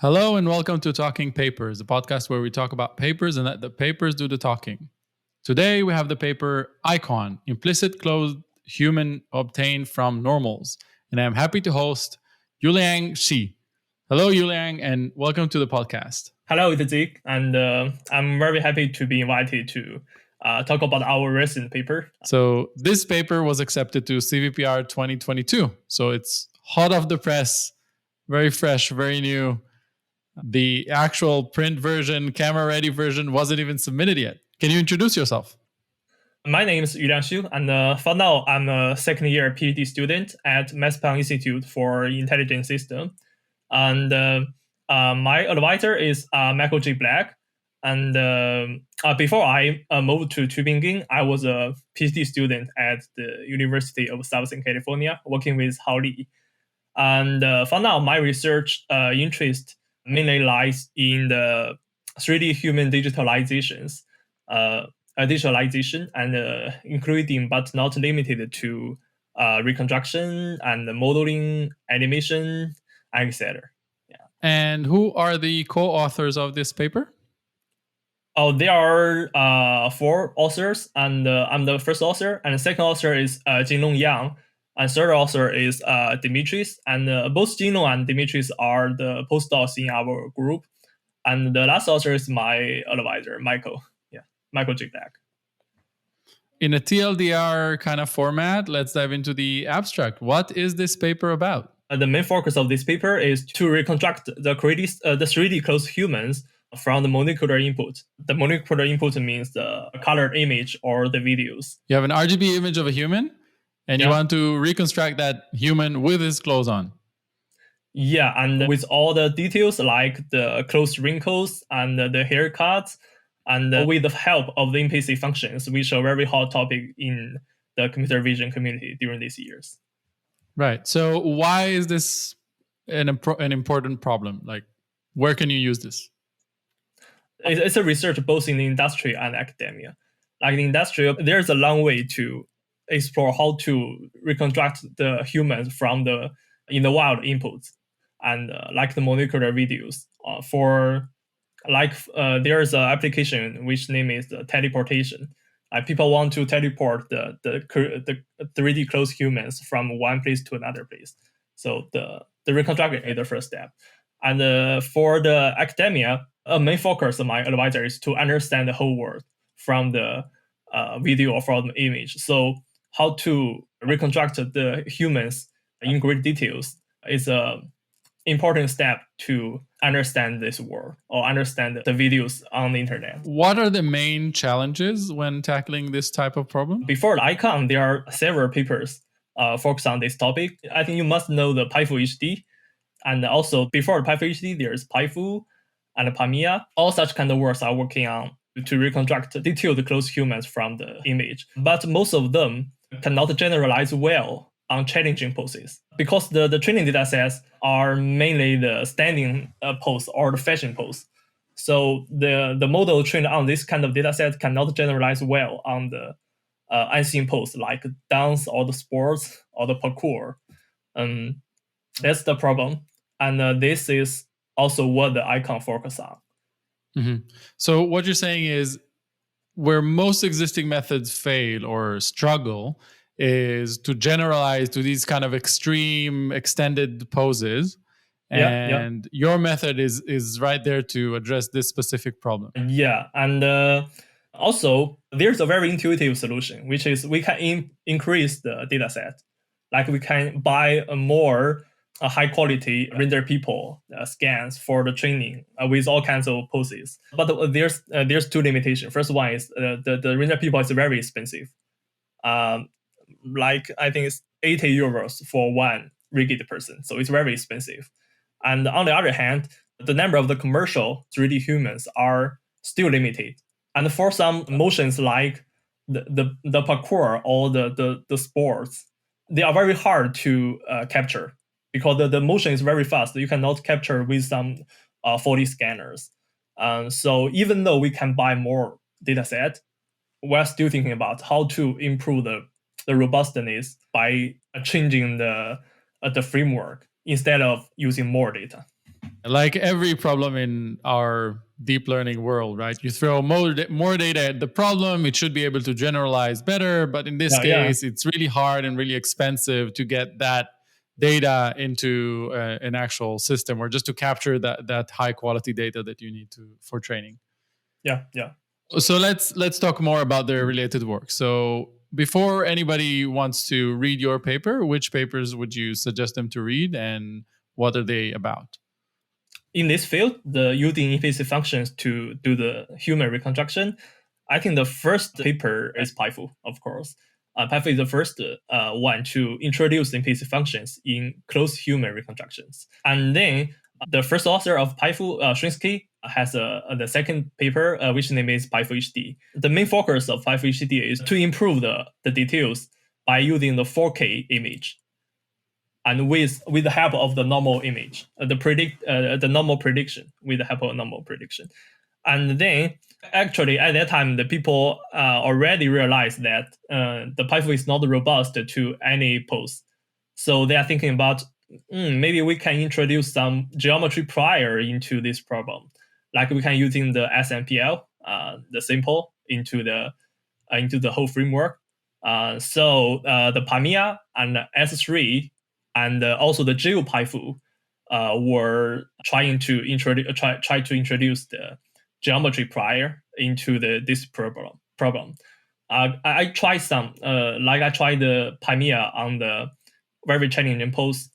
Hello and welcome to Talking Papers, a podcast where we talk about papers and let the papers do the talking. Today we have the paper ICON, Implicit Clothed Human Obtained from Normals. And I'm happy to host Yuliang Xiu. Hello, Yuliang, and welcome to the podcast. Hello, it's Zeke, and I'm very happy to be invited to talk about our recent paper. So this paper was accepted to CVPR 2022. So it's hot off the press, very fresh, very new. The actual print version, camera-ready version wasn't even submitted yet. Can you introduce yourself? My name is Yuliang Xiu, and for now, I'm a second-year PhD student at SMPL Institute for Intelligent Systems. And my advisor is Michael J. Black. And before I moved to Tübingen, I was a PhD student at the University of Southern California, working with Hao Li. And for now, my research interest mainly lies in the 3D human digitalization, and including but not limited to reconstruction and modeling, animation, etc. Yeah. And who are the co-authors of this paper? Oh, there are 4 authors, and I'm the first author, and the second author is Jinlong Yang. And third author is Dimitrios, and both Jinlong and Dimitrios are the postdocs in our group. And the last author is my advisor, Michael. Yeah, Michael J. Black. In a TLDR kind of format, let's dive into the abstract. What is this paper about? The main focus of this paper is to reconstruct the 3D closed humans from the molecular input. The molecular input means the colored image or the videos. You have an RGB image of a human, and you want to reconstruct that human with his clothes on. Yeah, and with all the details like the clothes wrinkles and the haircuts, and with the help of the implicit functions, which are a very hot topic in the computer vision community during these years. Right. So why is this an important problem? Like, where can you use this? It's a research both in the industry and academia. Like in industry, there's a long way to explore how to reconstruct the humans from in the wild inputs, and like the molecular videos. There's an application which name is teleportation. People want to teleport the 3D closed humans from one place to another place. So the reconstruction is the first step. And for the academia, a main focus of my advisor is to understand the whole world from the video or from the image. So how to reconstruct the humans in great details is an important step to understand this world or understand the videos on the internet. What are the main challenges when tackling this type of problem? Before the ICON, there are several papers focused on this topic. I think you must know the PyFu HD. And also before the PyFu HD, there's PyFu and Pamia. All such kind of works are working on to reconstruct detailed closed humans from the image. But most of them cannot generalize well on challenging poses because the training datasets are mainly the standing pose or the fashion pose. So the model trained on this kind of dataset cannot generalize well on the unseen pose like dance or the sports or the parkour. That's the problem. And this is also what the ICON focus on. Mm-hmm. So what you're saying is where most existing methods fail or struggle is to generalize to these kind of extreme extended poses. And your method is right there to address this specific problem. Yeah, and also there's a very intuitive solution, which is we can increase the data set. Like we can buy more high quality render people scans for the training with all kinds of poses. But there's 2 limitations. First one is the render people is very expensive. Like I think it's 80 euros for one rigid person. So it's very expensive. And on the other hand, the number of the commercial 3D humans are still limited. And for some motions like the parkour or the sports, they are very hard to capture because the motion is very fast. You cannot capture with some 4D scanners. So even though we can buy more data set, we're still thinking about how to improve the robustness by changing the framework instead of using more data. Like every problem in our deep learning world, right? You throw more data at the problem, it should be able to generalize better. But in this case, it's really hard and really expensive to get that data into an actual system, or just to capture that high quality data that you need for training. Yeah. So let's talk more about their related work. So before anybody wants to read your paper, which papers would you suggest them to read, and what are they about? In this field, using implicit functions to do the human reconstruction, I think the first paper is PyFu, of course. PyFu is the first one to introduce implicit functions in closed human reconstructions. And then the first author of PyFu, Shrinsky, has the second paper, which name is PyFu HD. The main focus of PyFu HD is to improve the details by using the 4K image, and with the help of the normal image, the normal prediction, with the help of normal prediction. And then actually at that time, the people already realized that the PyFu is not robust to any pose. So they are thinking about maybe we can introduce some geometry prior into this problem, like we can using the SMPL, the simple into the whole framework. So the Pamia and S3 and also the GeoPyFu were trying to introduce the geometry prior into this problem. I tried some, I tried the Pamia on the very challenging pose,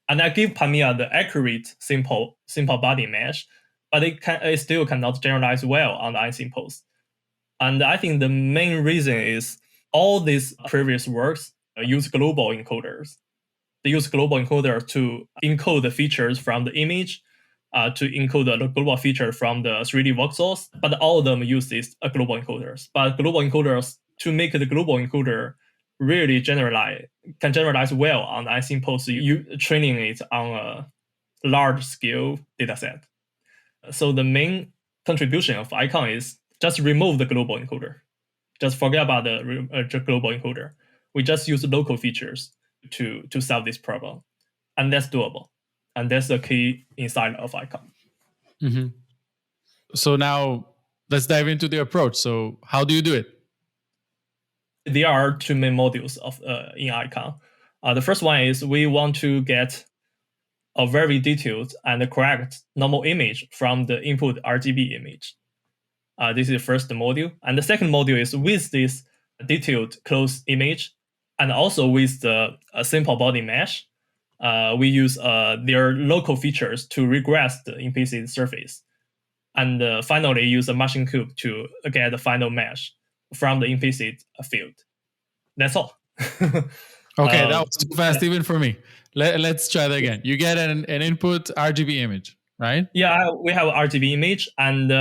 and I give Pamia the accurate simple body mesh, but it still cannot generalize well on the unseen pose. And I think the main reason is all these previous works use global encoders. They use global encoders to encode the features from the image, to encode the global feature from the 3D voxels, but all of them use these global encoders. But global encoders, to make the global encoder really can generalize well on the unseen pose, you training it on a large scale dataset. So the main contribution of Icon is just remove the global encoder. Just forget about the global encoder. We just use local features to solve this problem, and that's doable. And that's the key insight of Icon. Mm-hmm. So now let's dive into the approach. So how do you do it? There are two main modules in Icon. The first one is we want to get a very detailed and correct normal image from the input RGB image. This is the first module. And the second module is with this detailed closed image, and also with the simple body mesh, we use their local features to regress the implicit surface. And finally, use a machine cube to get the final mesh from the implicit field. That's all. Okay, that was too fast even for me. Let's try that again. You get an input RGB image, right? Yeah, we have RGB image, and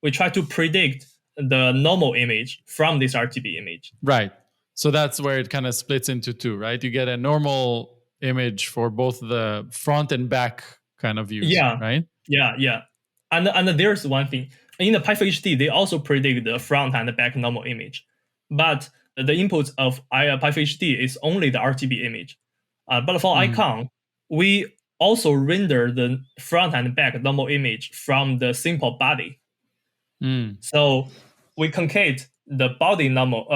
we try to predict the normal image from this RGB image. Right. So that's where it kind of splits into two, right? You get a normal image for both the front and back kind of views, right? Yeah. And there's one thing. In the PyFu HD, they also predict the front and the back normal image. But the input of PyFu HD is only the RGB image. But for Icon, we also render the front and back normal image from the simple body. So we concate the body normal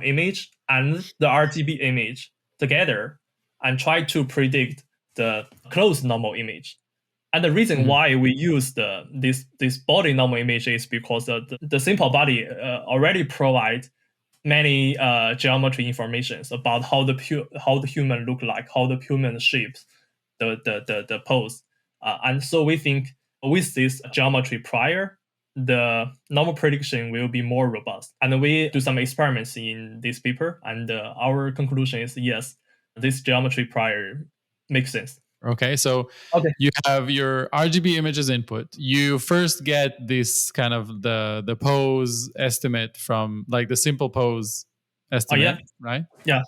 image and the RGB image together and try to predict the closed normal image. And the reason why we use this body normal image is because the simple body already provide many geometry informations about how the human look like, how the human shapes the pose. And so we think with this geometry prior, the normal prediction will be more robust. And we do some experiments in this paper, and our conclusion is yes, this geometry prior makes sense. Okay, so you have your RGB images input. You first get this kind of the pose estimate from like the simple pose estimate, right? Yeah.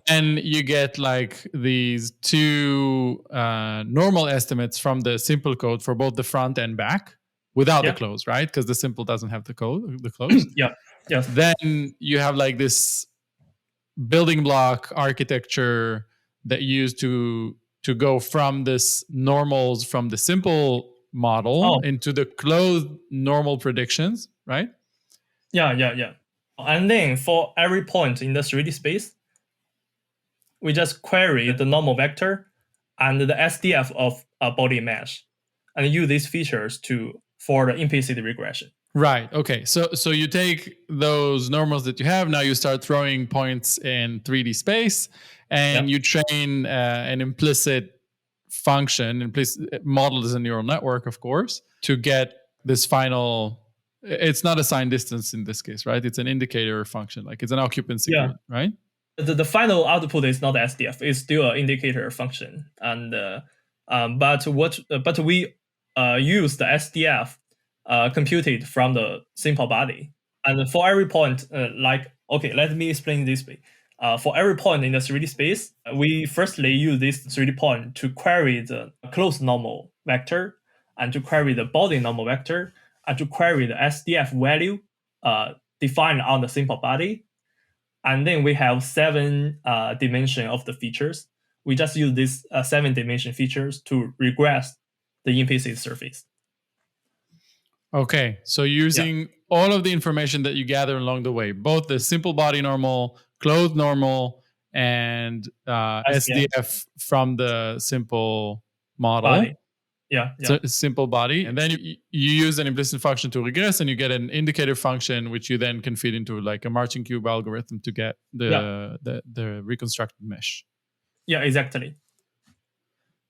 Then you get like these two normal estimates from the simple code for both the front and back without the close, right? Because the simple doesn't have the close. Yes. Then you have like this building block architecture that you use to to go from this normals from the simple model into the closed normal predictions, right? Yeah. And then for every point in the 3D space, we just query the normal vector and the SDF of a body mesh, and use these features for the implicit regression. Right. Okay. So you take those normals that you have. Now you start throwing points in 3D space, and you train an implicit function, implicit model is a neural network, of course, to get this final. It's not a signed distance in this case, right? It's an indicator function, like it's an occupancy grid, right? The final output is not SDF; it's still an indicator function, and but we use the SDF computed from the simple body, and for every point, let me explain this way. For every point in the 3D space, we firstly use this 3D point to query the closed normal vector, and to query the body normal vector, and to query the SDF value defined on the simple body. And then we have 7 dimension of the features. We just use these 7 dimension features to regress the implicit surface. Okay, so using all of the information that you gather along the way, both the simple body normal, closed normal, and SDF from the simple model. Body. Yeah. Simple body. And then you use an implicit function to regress, and you get an indicator function, which you then can feed into like a marching cube algorithm to get the reconstructed mesh. Yeah, exactly.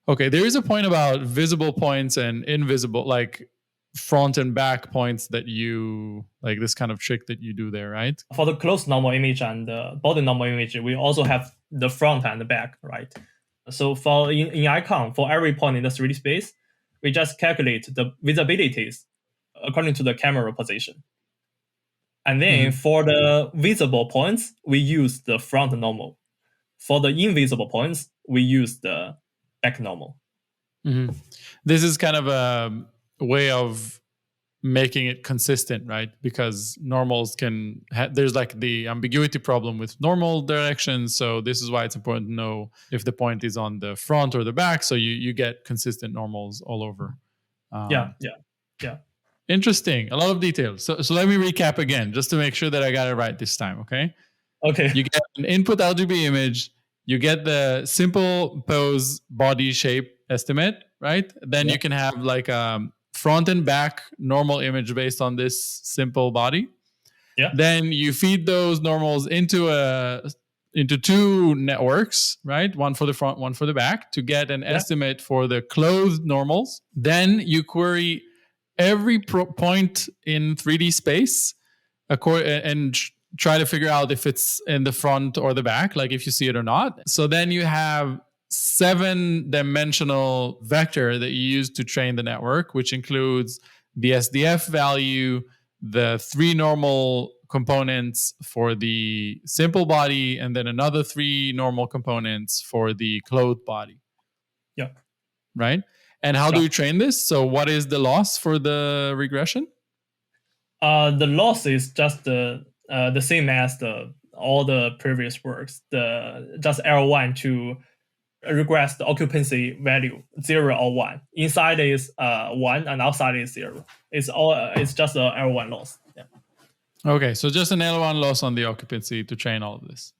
Okay, there is a point about visible points and invisible, like front and back points that you, like this kind of trick that you do there, right? For the closed normal image and the body normal image, we also have the front and the back, right? So in icon, for every point in the 3D space, we just calculate the visibilities according to the camera position. And then for the visible points, we use the front normal. For the invisible points, we use the back normal. This is kind of a way of making it consistent, right? Because normals can there's like the ambiguity problem with normal directions, so this is why it's important to know if the point is on the front or the back, so you get consistent normals all over. Yeah. Interesting. A lot of details. So let me recap again, just to make sure that I got it right this time. Okay. You get an input RGB image. You get the simple pose body shape estimate, right? Then you can have like a front and back normal image based on this simple body. Then you feed those normals into 2 networks, right? One for the front, one for the back, to get an estimate for the closed normals. Then you query every point in 3D space and try to figure out if it's in the front or the back, like if you see it or not. So then you have 7-dimensional vector that you use to train the network, which includes the SDF value, the 3 normal components for the simple body, and then another 3 normal components for the clothed body. Yeah. Right? And how do you train this? So what is the loss for the regression? The loss is just the same as all the previous works. Just L1 to regress the occupancy value 0 or 1. Inside is 1 and outside is 0. It's just a L1 loss. Yeah. Okay, so just an L1 loss on the occupancy to train all of this.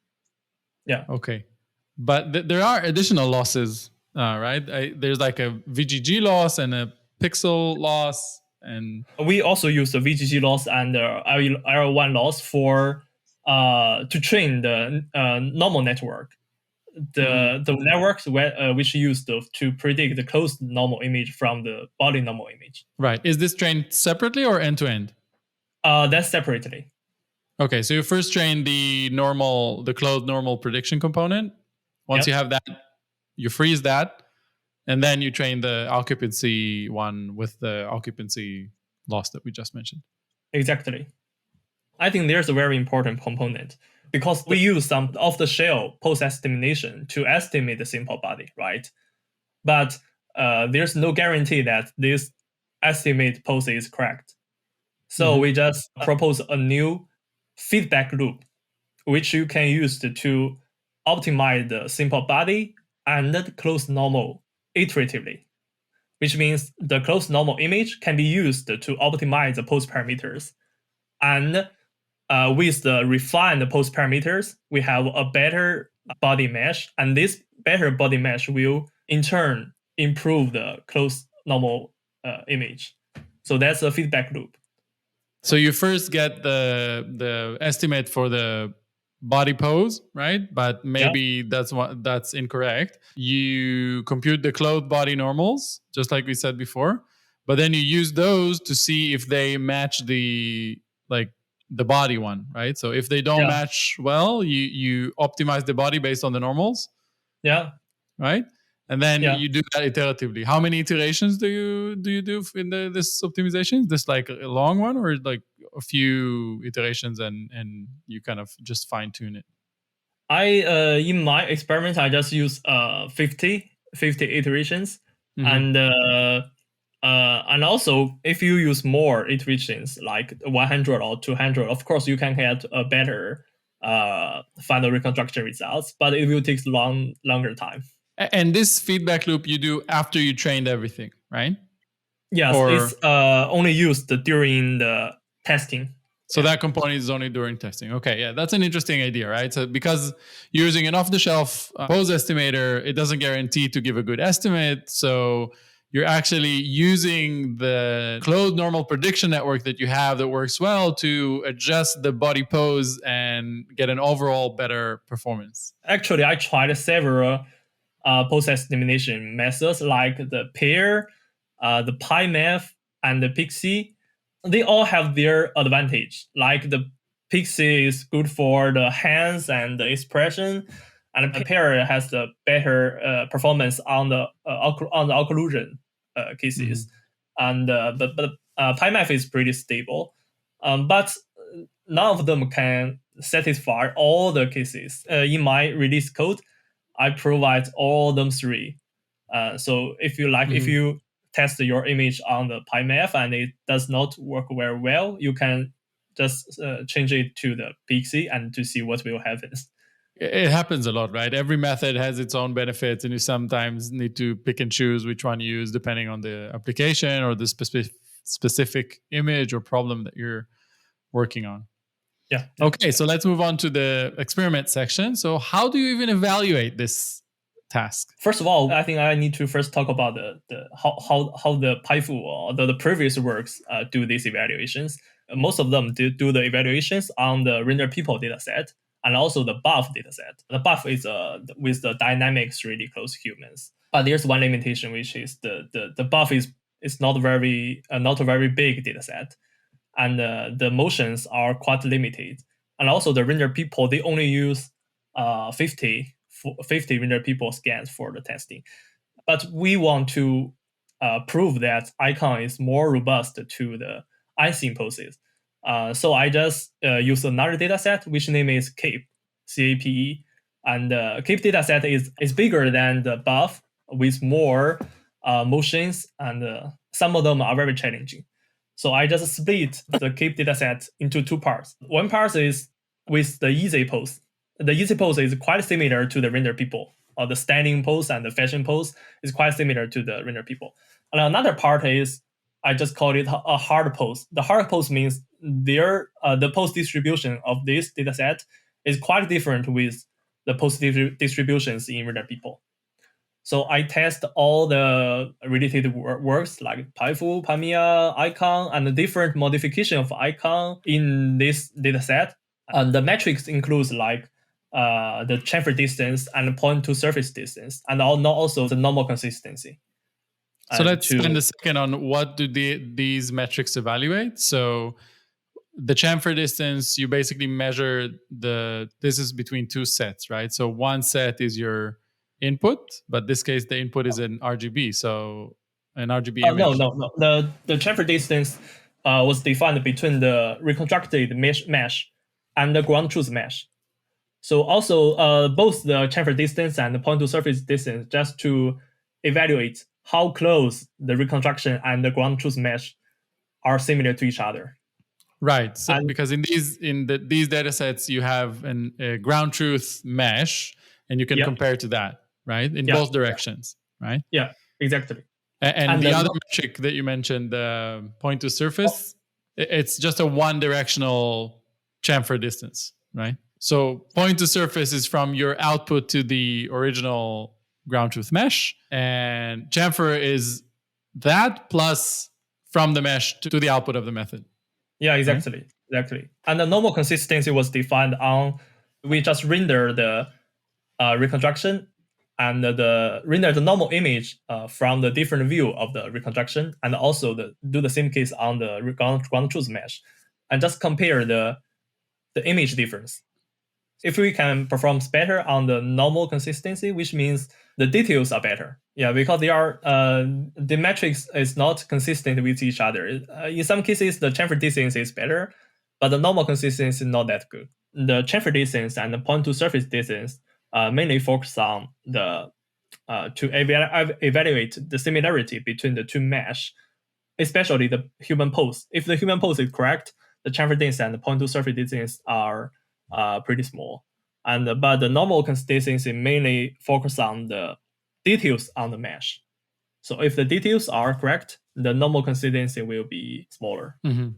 Yeah. Okay, but there are additional losses, right? There's like a VGG loss and a pixel loss. And we also use the VGG loss and L1 loss to train the normal network. The networks which used to predict the closed normal image from the body normal image. Right. Is this trained separately or end to end? That's separately. Okay, so you first train the closed normal prediction component. Once you have that, you freeze that. And then you train the occupancy one with the occupancy loss that we just mentioned. Exactly. I think there's a very important component because we use some off-the-shelf post-estimation to estimate the simple body, right? But there's no guarantee that this estimate post is correct. So we just propose a new feedback loop, which you can use to optimize the simple body and the closed normal iteratively, which means the closed normal image can be used to optimize the pose parameters. And with the refined pose parameters, we have a better body mesh, and this better body mesh will in turn improve the closed normal image. So that's a feedback loop. So you first get the estimate for the body pose, right? But maybe that's incorrect. You compute the clothed body normals, just like we said before, but then you use those to see if they match the body one, right? So if they don't match well, you optimize the body based on the normals. Yeah. Right? And then you do that iteratively. How many iterations do you do in this optimization? Is this like a long one, or like a few iterations and you kind of just fine tune it? In my experiment, I just use 50 iterations, and also if you use more iterations like 100 or 200, of course you can get a better final reconstruction results, but it will take longer time. And this feedback loop you do after you trained everything, right? Yes, it's only used during the testing. So that component is only during testing. Okay, yeah, that's an interesting idea, right? So because you're using an off-the-shelf pose estimator, it doesn't guarantee to give a good estimate. So you're actually using the closed normal prediction network that you have that works well to adjust the body pose and get an overall better performance. Actually, I tried several pose estimation methods like the pair, the PyMath, and the Pixie. They all have their advantage. Like the Pixie is good for the hands and the expression, and the pair has the better performance on the occlusion cases. And but PyMath is pretty stable, but none of them can satisfy all the cases. In my release code, I provide all them three. So if you like, if you test your image on the PyMath and it does not work very well, you can just change it to the Pixie and to see what will happen. It happens a lot, right? Every method has its own benefits, and you sometimes need to pick and choose which one you use depending on the application or the specific image or problem that you're working on. Yeah. Okay, so let's move on to the experiment section. So how do you even evaluate this task? First of all, I think I need to first talk about the how the PyFu or the previous works do these evaluations. Most of them do the evaluations on the render people dataset and also the buff dataset. The buff is with the dynamic 3D closed humans. But there's one limitation, which is the buff is not a very big dataset, and the motions are quite limited. And also the render people, they only use 50 render people scans for the testing. But we want to prove that icon is more robust to the unseen poses. So I just use another dataset, which name is CAPE, CAPE. And CAPE dataset is bigger than the buff with more motions, and some of them are very challenging. So I just split the CAPE dataset into two parts. One part is with the easy pose. The easy pose is quite similar to the render people. The standing pose and the fashion pose is quite similar to the render people. And another part is, I just call it a hard pose. The hard pose means the pose distribution of this dataset is quite different with the pose distributions in render people. So I test all the related works like PyFu, Pamia, icon, and the different modification of icon in this dataset. And the metrics includes like the chamfer distance and point to surface distance, and also the normal consistency. So let's spend a second on what do these metrics evaluate. So the chamfer distance, you basically measure this is between two sets, right? So one set is your input, but this case the input is an RGB, so an RGB image. No. The chamfer distance was defined between the reconstructed mesh and the ground truth mesh. So also both the chamfer distance and the point to surface distance, just to evaluate how close the reconstruction and the ground truth mesh are similar to each other. Right. So because in these datasets you have a ground truth mesh, and you can compare to that, right? In both directions, right? Yeah, exactly. And the other metric that you mentioned, the point to surface, it's just a one-directional chamfer distance, right? So point to surface is from your output to the original ground truth mesh, and chamfer is that plus from the mesh to the output of the method. Yeah, exactly. Right? Exactly. And the normal consistency was defined on, we just render the reconstruction and render the normal image from the different view of the reconstruction, and also do the same case on the ground truth mesh, and just compare the image difference. If we can perform better on the normal consistency, which means the details are better. Yeah, because they are the metrics is not consistent with each other. In some cases, the chamfer distance is better, but the normal consistency is not that good. The chamfer distance and the point to surface distance mainly focus on the to evaluate the similarity between the two mesh, especially the human pose. If the human pose is correct, the chamfer distance and the point to surface distance are pretty small. But the normal consistency mainly focus on the details on the mesh. So if the details are correct, the normal consistency will be smaller. Mm-hmm.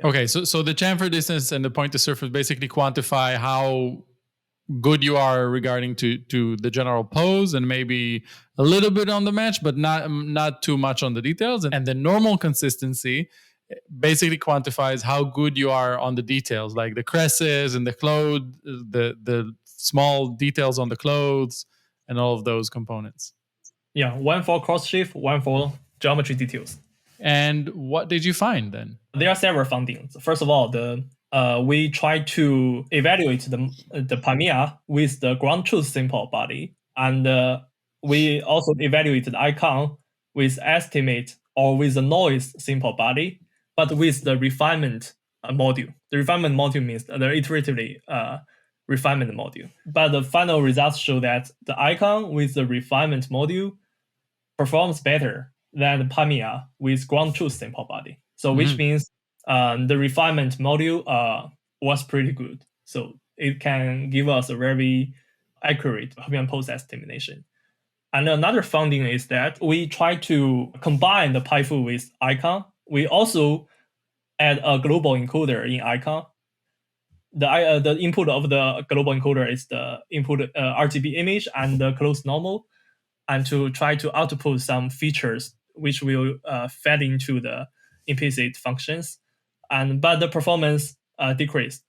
Yeah. Okay, so the chamfer distance and the point to surface basically quantify how good you are regarding to the general pose, and maybe a little bit on the mesh, but not too much on the details. And the normal consistency basically quantifies how good you are on the details, like the cresses and the clothes, the small details on the clothes, and all of those components. Yeah, one for cross shift, one for geometry details. And what did you find then? There are several findings. First of all, we try to evaluate the Pamia with the ground truth simple body, and we also evaluate the icon with estimate or with the noise simple body, but with the refinement module. The refinement module means the iteratively refinement module. But the final results show that the icon with the refinement module performs better than the Pamia with ground truth simple body. So which means the refinement module was pretty good. So it can give us a very accurate human pose estimation. And another finding is that we try to combine the PyFu with icon. We also add a global encoder in icon. The input of the global encoder is the input RGB image and the closed normal, and to try to output some features which will fed into the implicit functions, but the performance decreased.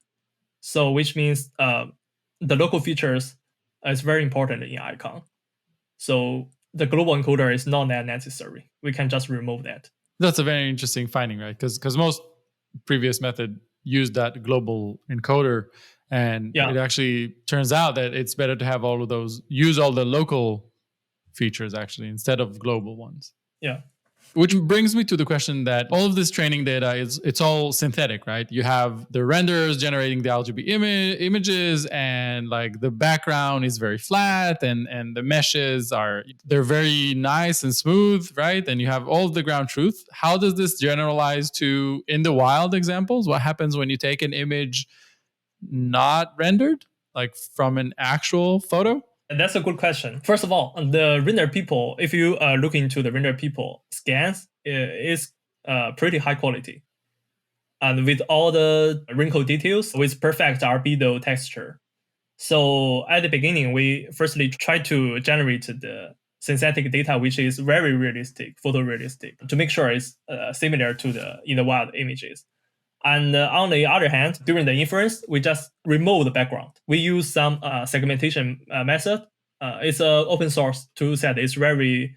So which means the local features is very important in icon. So the global encoder is not that necessary. We can just remove that. That's a very interesting finding, right? Because most previous method used that global encoder, and it actually turns out that it's better to have all of those, use all the local features actually instead of global ones. Yeah. Which brings me to the question that all of this training data it's all synthetic, right? You have the renderers generating the RGB images, and like the background is very flat, and the meshes they're very nice and smooth, right? And you have all of the ground truth. How does this generalize to in the wild examples? What happens when you take an image not rendered, like from an actual photo? That's a good question. First of all, the render people, if you look into the render people scans, is pretty high quality. And with all the wrinkle details, with perfect albedo texture. So at the beginning, we firstly try to generate the synthetic data, which is very realistic, photorealistic, to make sure it's similar to the in the wild images. And on the other hand, during the inference, we just remove the background. We use some segmentation method. It's an open source tool set. It's very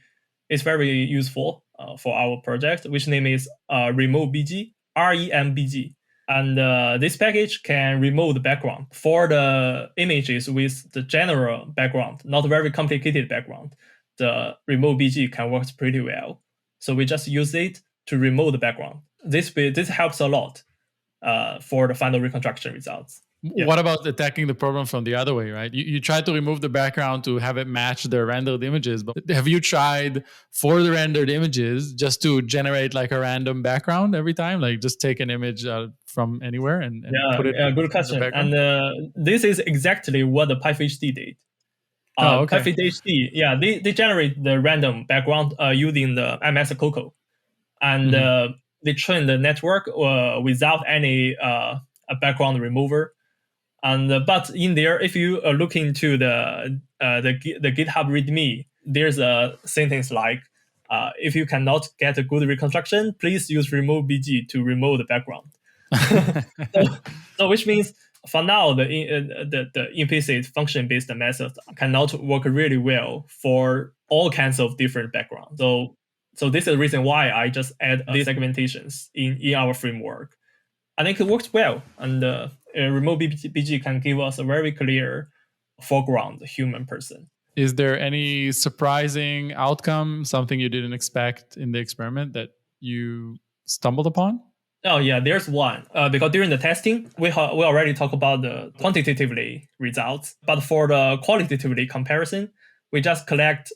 useful for our project, which name is RemoveBG, REMBG. And this package can remove the background for the images with the general background, not very complicated background. The RemoveBG can work pretty well. So we just use it to remove the background. This helps a lot for the final reconstruction results. Yeah. What about attacking the problem from the other way, right? You try to remove the background to have it match the rendered images, but have you tried for the rendered images just to generate like a random background every time? Like just take an image from anywhere and put it good question. And this is exactly what the PyFHD did. Okay. PyFeed yeah, they generate the random background using the MS Coco, and they train the network without any background remover. And but in there, if you look into the GitHub README, there's a sentence like, if you cannot get a good reconstruction, please use remove BG to remove the background. so which means for now the implicit function based methods cannot work really well for all kinds of different backgrounds. So this is the reason why I just add these segmentations in our framework. I think it works well, and remote BG can give us a very clear foreground human person. Is there any surprising outcome, something you didn't expect in the experiment that you stumbled upon? Oh yeah, there's one. Because during the testing, we already talked about the quantitatively results, but for the qualitatively comparison, we just collect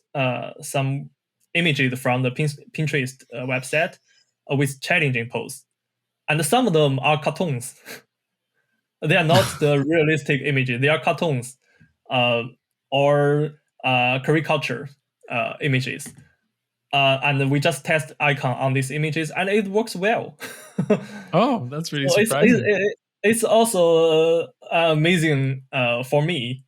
some images from the Pinterest website with challenging posts, and some of them are cartoons. They are not the realistic images. They are cartoons or caricature images. And we just test icon on these images, and it works well. Oh, that's really surprising. It's also amazing for me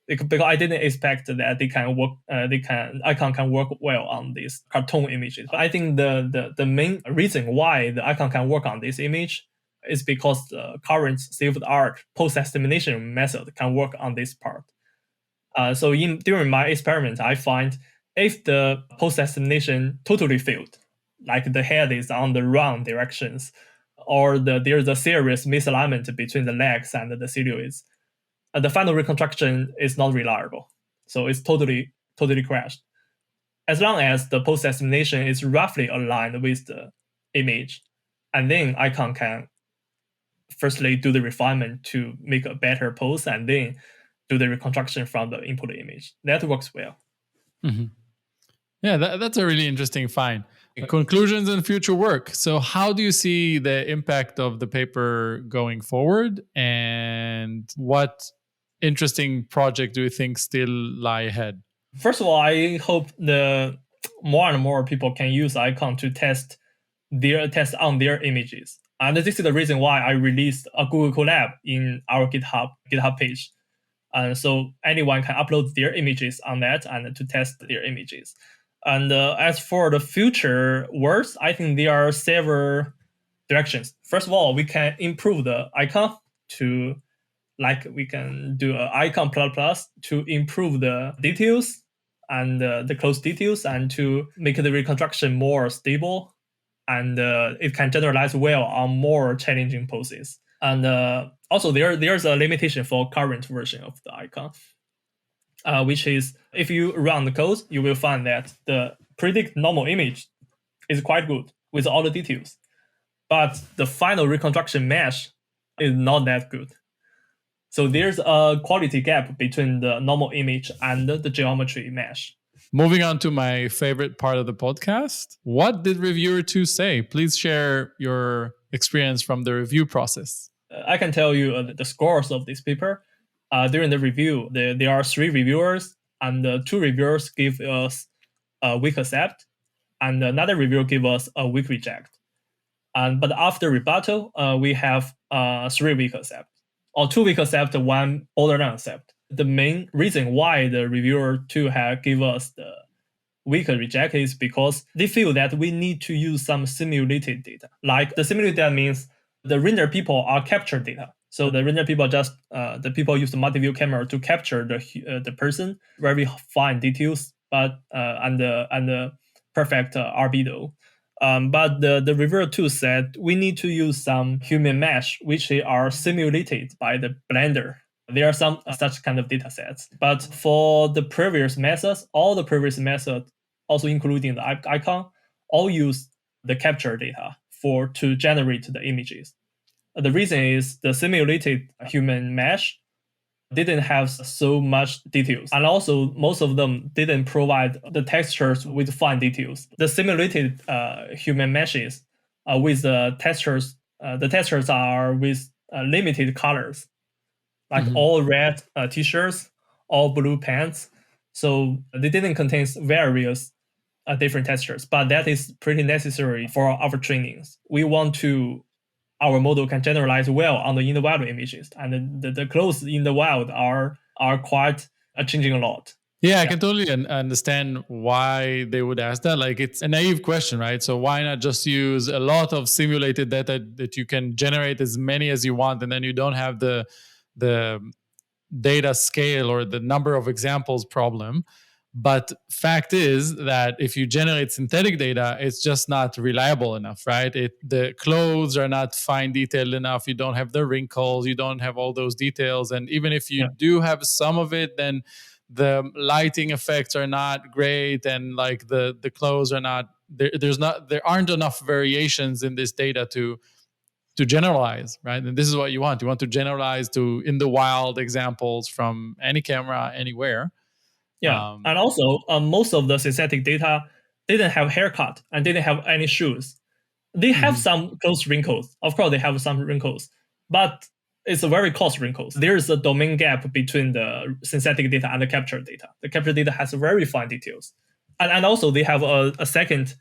because I didn't expect that they can work. Icon can work well on these cartoon images. But I think the main reason why the icon can work on this image is because the current state-of-the-art post-estimation method can work on this part. So during my experiment, I find if the post-estimation totally failed, like the head is on the wrong directions, or there's a serious misalignment between the legs and the silhouettes, the final reconstruction is not reliable. So it's totally crashed. As long as the post-estimation is roughly aligned with the image, and then icon can firstly do the refinement to make a better pose, and then do the reconstruction from the input image. That works well. Yeah, that's a really interesting find. Conclusions and future work. So how do you see the impact of the paper going forward, and what interesting project do you think still lie ahead? First of all, I hope the more and more people can use icon to test on their images. And this is the reason why I released a Google Colab in our GitHub page. And so anyone can upload their images on that and to test their images. And as for the future works, I think there are several directions. First of all, we can improve the icon to, like we can do an icon plus to improve the details and the close details, and to make the reconstruction more stable, and it can generalize well on more challenging poses. And also there's a limitation for current version of the icon, which is if you run the code, you will find that the predict normal image is quite good with all the details, but the final reconstruction mesh is not that good. So there's a quality gap between the normal image and the geometry mesh. Moving on to my favorite part of the podcast. What did reviewer 2 say? Please share your experience from the review process. I can tell you the scores of this paper. During the review, there are 3 reviewers, and 2 reviewers give us a weak accept, and another reviewer give us a weak reject. But after rebuttal, we have 3 weak accept, or 2 weak accept, 1 borderline accept. The main reason why the reviewer 2 have give us the weak reject is because they feel that we need to use some simulated data. Like the simulated data means the render people are captured data. So the render people the people use the multi-view camera to capture the person, very fine details, but and the perfect albedo. But the reviewer 2 said we need to use some human mesh, which are simulated by the Blender. There are some such kind of data sets. But for the previous methods, all the previous methods, also including the icon, all use the capture data to generate the images. The reason is the simulated human mesh didn't have so much details. And also, most of them didn't provide the textures with fine details. The simulated human meshes with the textures are with limited colors, like all red t-shirts, all blue pants, So they didn't contain various different textures, but that is pretty necessary for our trainings. We want to our model can generalize well on the in the wild images, and the clothes in the wild are quite changing a lot. Yeah, I can totally understand why they would ask that. Like, it's a naive question, right? So why not just use a lot of simulated data that you can generate as many as you want, and then you don't have the data scale or the number of examples problem. But fact is that if you generate synthetic data, it's just not reliable enough, right? The clothes are not fine detailed enough. You don't have the wrinkles. You don't have all those details. And even if you do have some of it, then the lighting effects are not great. And like the clothes are not, there aren't enough variations in this data to generalize, right? And this is what you want. You want to generalize to in the wild examples from any camera, anywhere. Yeah, and also most of the synthetic data didn't have haircut and didn't have any shoes. They have some close wrinkles. Of course, they have some wrinkles, but it's a very close wrinkles. There is a domain gap between the synthetic data and the captured data. The captured data has very fine details. And also they have a second,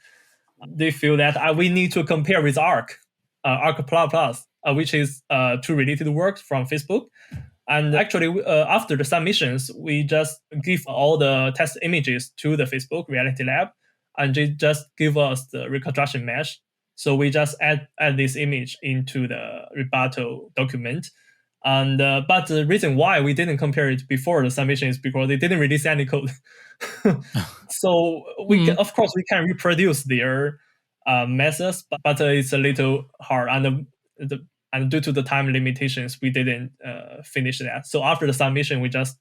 they feel that we need to compare with ARC Plus, which is two related works from Facebook. And actually, after the submissions, we just give all the test images to the Facebook Reality Lab, and they just give us the reconstruction mesh. So we just add this image into the rebuttal document. And but the reason why we didn't compare it before the submission is because they didn't release any code. So we can, of course, we can reproduce their methods, but it's a little hard. And due to the time limitations, we didn't finish that. So after the submission, we just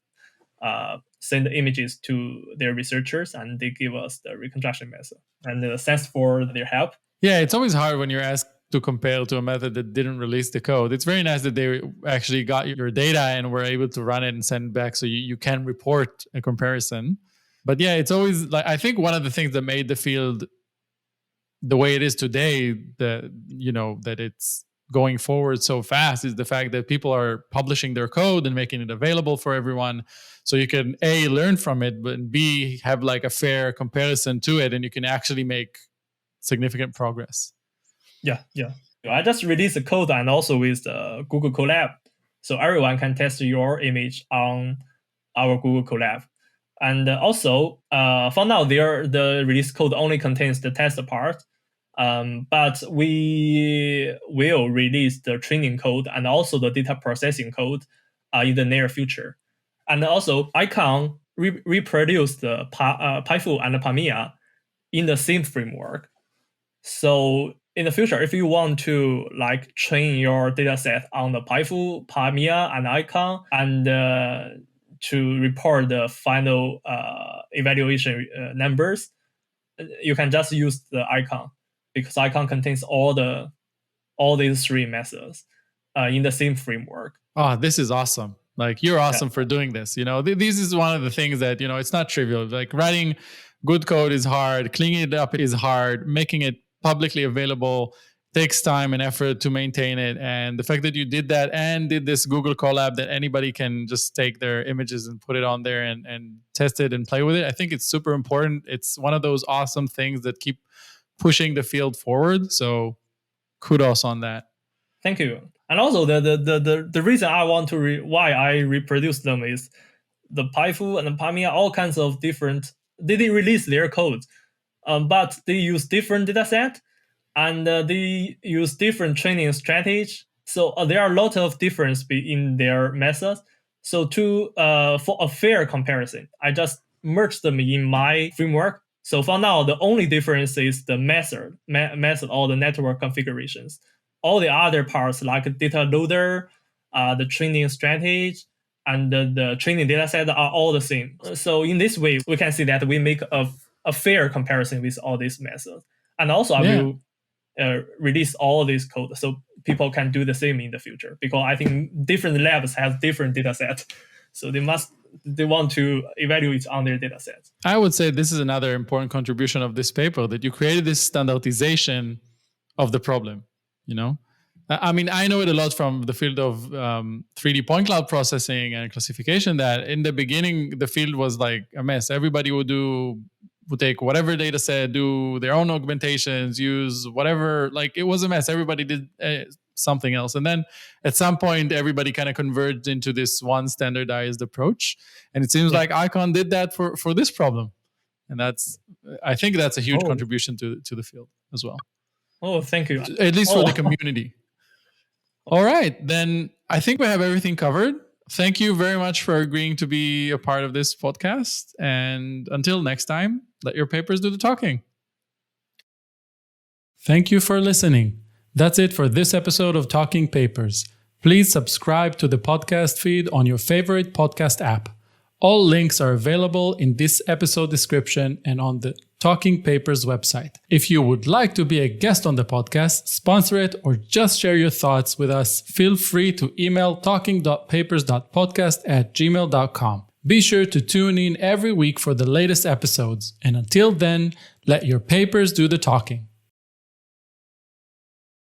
send the images to their researchers, and they give us the reconstruction method. And thanks for their help. Yeah, it's always hard when you're asked to compare to a method that didn't release the code. It's very nice that they actually got your data and were able to run it and send it back so you can report a comparison. But yeah, it's always like, I think one of the things that made the field the way it is today, that it's going forward so fast, is the fact that people are publishing their code and making it available for everyone, so you can A, learn from it, but B, have like a fair comparison to it, and you can actually make significant progress. Yeah. I just released the code and also with the Google Colab, so everyone can test your image on our Google Colab. And also, for now, the release code only contains the test part. But we will release the training code and also the data processing code in the near future. And also, Icon reproduce the PyFu and the Pamia in the same framework. So in the future, if you want to like train your dataset on the PyFu, Pamia, and Icon, and to report the final evaluation numbers, you can just use the Icon, because Icon contains all these three methods in the same framework. Oh, this is awesome. Like, you're awesome for doing this. This is one of the things that, it's not trivial. Like, writing good code is hard. Cleaning it up is hard. Making it publicly available takes time and effort to maintain it. And the fact that you did that and did this Google Colab that anybody can just take their images and put it on there and test it and play with it, I think it's super important. It's one of those awesome things that keep pushing the field forward. So kudos on that. Thank you. And also the reason I want to why I reproduce them is the PyFu and the Pamia, all kinds of different, they didn't release their code, but they use different dataset, and they use different training strategy. So there are a lot of difference in their methods. So for a fair comparison, I just merged them in my framework. So for now, the only difference is the method or the network configurations. All the other parts, like data loader, the training strategy, and the training dataset, are all the same. So in this way, we can see that we make a fair comparison with all these methods. And also, I will release all this code so people can do the same in the future, because I think different labs have different datasets. So they want to evaluate on their data sets. I would say this is another important contribution of this paper, that you created this standardization of the problem. I mean, I know it a lot from the field of 3D point cloud processing and classification, that in the beginning, the field was like a mess. Everybody would take whatever data set, do their own augmentations, use whatever, like it was a mess. Everybody did something else. And then at some point, everybody kind of converged into this one standardized approach. And it seems like Icon did that for this problem. And I think that's a huge contribution to the field as well. Oh, thank you. At least for the community. All right, then I think we have everything covered. Thank you very much for agreeing to be a part of this podcast. And until next time, let your papers do the talking. Thank you for listening. That's it for this episode of Talking Papers. Please subscribe to the podcast feed on your favorite podcast app. All links are available in this episode description and on the Talking Papers website. If you would like to be a guest on the podcast, sponsor it, or just share your thoughts with us, feel free to email talking.papers.podcast@gmail.com. Be sure to tune in every week for the latest episodes. And until then, let your papers do the talking.